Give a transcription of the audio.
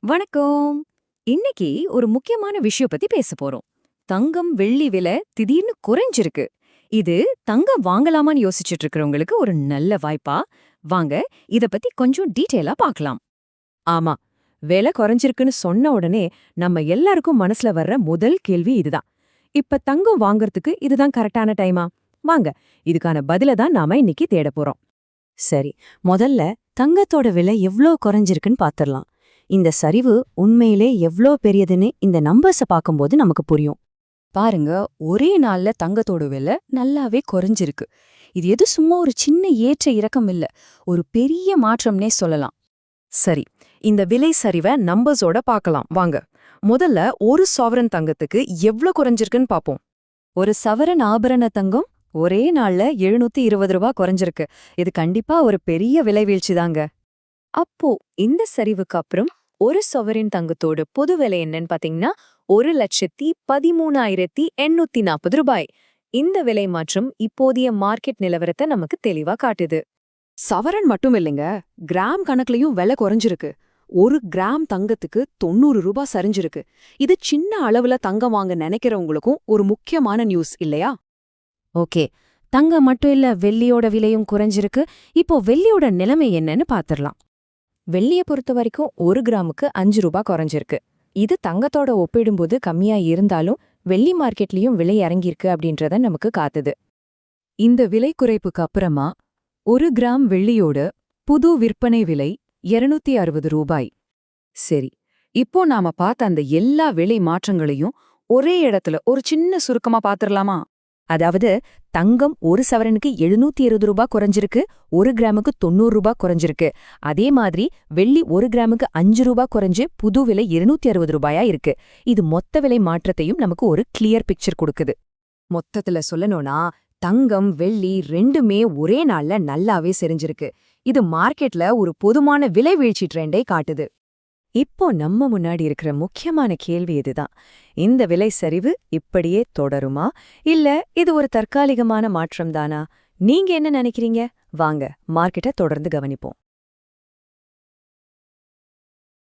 வணக்கம். இன்னைக்கு ஒரு முக்கியமான விஷயம் பத்தி பேச போறோம். தங்கம், வெள்ளி விலை திடீர்னு குறைஞ்சிருக்கு. இது தங்கம் வாங்கலாமான்னு யோசிச்சுட்டு இருக்கிறவங்களுக்கு ஒரு நல்ல வாய்ப்பா? வாங்க, இத பத்தி கொஞ்சம் டீட்டெயிலா பார்க்கலாம். ஆமா, விலை குறைஞ்சிருக்குன்னு சொன்ன உடனே நம்ம எல்லாருக்கும் மனசுல வர்ற முதல் கேள்வி இதுதான். இப்ப தங்கம் வாங்குறதுக்கு இதுதான் கரெக்டான டைமா? வாங்க, இதுக்கான பதில தான் நாம இன்னைக்கு தேட போறோம். சரி, முதல்ல தங்கத்தோட விலை எவ்ளோ குறைஞ்சிருக்குன்னு பாத்திரலாம். இந்த சரிவு உண்மையிலே எவ்ளோ பெரியதுன்னு இந்த நம்பர்ஸ பாக்கும்போது நமக்கு புரியும். பாருங்க, ஒரே நாள்ல தங்கத்தோட விலை நல்லாவே குறைஞ்சிருக்கு. இது எது சும்மா ஒரு சின்ன ஏற்ற இறக்கம் இல்ல, ஒரு பெரிய மாற்றம்னே சொல்லலாம். சரி, இந்த விலை சரிவை நம்பர்ஸோட பார்க்கலாம் வாங்க. முதல்ல ஒரு சாவரன் தங்கத்துக்கு எவ்ளோ குறைஞ்சிருக்குன்னு பாப்போம். ஒரு சவரன் ஆபரண தங்கம் ஒரே நாள்ல 720 ரூபாய் குறைஞ்சிருக்கு. இது கண்டிப்பா ஒரு பெரிய விலை வீழ்ச்சிதாங்க. அப்போ இந்த சரிவுக்கு அப்புறம் ஒரு சொவரின் தங்கத்தோட பொது விலை என்னன்னு பாத்தீங்கன்னா 1,13,840 ரூபாய். இந்த விலை மாற்றம் இப்போதைய மார்க்கெட் நிலவரத்தை நமக்கு தெளிவா காட்டுது. சவரன் மட்டும் இல்லைங்க, கிராம் கணக்குலயும் விலை குறைஞ்சிருக்கு. ஒரு கிராம் தங்கத்துக்கு 90 ரூபாய் சரிஞ்சிருக்கு. இது சின்ன அளவுல தங்கம் வாங்க நினைக்கிறவங்களுக்கும் ஒரு முக்கியமான நியூஸ் இல்லையா? ஓகே, தங்கம் மட்டும் இல்ல, வெள்ளியோட விலையும் குறைஞ்சிருக்கு. இப்போ வெள்ளியோட நிலைமை என்னன்னு பாத்திரலாம். வெள்ளிய பொறுத்த வரைக்கும் 1 கிராமுக்கு 5 ரூபாய் குறைஞ்சிருக்கு. இது தங்கத்தோட ஒப்பிடும்போது கம்மியா இருந்தாலும் வெள்ளி மார்க்கெட்லயும் விலை இறங்கியிருக்கு அப்படின்றத நமக்கு காட்டுது. இந்த விலை குறைப்புக்கு அப்புறமா 1 கிராம் வெள்ளியோட புது விற்பனை விலை 260 ரூபாய். சரி, இப்போ நாம பார்த்த அந்த எல்லா விலை மாற்றங்களையும் ஒரே இடத்துல ஒரு சின்ன சுருக்கமா பாத்திரலாமா? அதாவது, தங்கம் ஒரு சவரனுக்கு 720 ரூபாய் குறைஞ்சிருக்கு, 1 கிராமுக்கு 90 ரூபாய் குறைஞ்சிருக்கு. அதே மாதிரி வெள்ளி 1 கிராமுக்கு 5 ரூபாய் குறைஞ்சு புது விலை 260 ரூபாயா இருக்கு. இது மொத்த விலை மாற்றத்தையும் நமக்கு ஒரு கிளியர் பிக்சர் கொடுக்குது. மொத்தத்துல சொல்லணும்னா, தங்கம், வெள்ளி ரெண்டுமே ஒரே நாள்ல நல்லாவே செறிஞ்சிருக்கு. இது மார்க்கெட்ல ஒரு பொதுவான விலை வீழ்ச்சி ட்ரெண்டை காட்டுது. இப்போ நம்ம முன்னாடி இருக்கிற முக்கியமான கேள்வி இதுதான். இந்த விலை சரிவு இப்படியே தொடருமா, இல்ல இது ஒரு தற்காலிகமான மாற்றம்தானா? நீங்க என்ன நினைக்கிறீங்க? வாங்க, மார்க்கெட்டை தொடர்ந்து கவனிப்போம்.